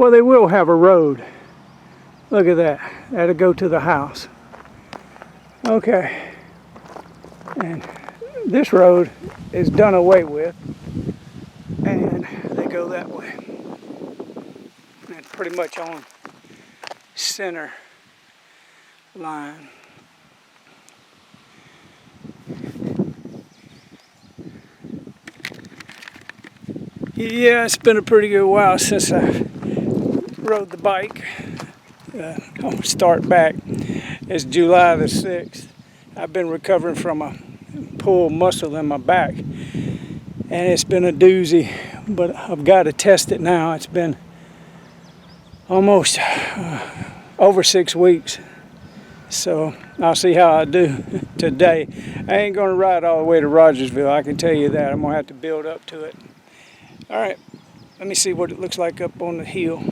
Well, they will have a road. Look at that. That'll go to the house. Okay. And this road is done away with. And they go that way. And pretty much on center line. Yeah, it's been a pretty good while since I rode the bike. I'll start back. It's July the 6th. I've been recovering from a pulled muscle in my back, and it's been a doozy, but I've got to test it now. It's been almost over 6 weeks, so I'll see how I do today. I ain't gonna ride all the way to Rogersville, I can tell you that. I'm gonna have to build up to it. All right, let me see what it looks like up on the hill.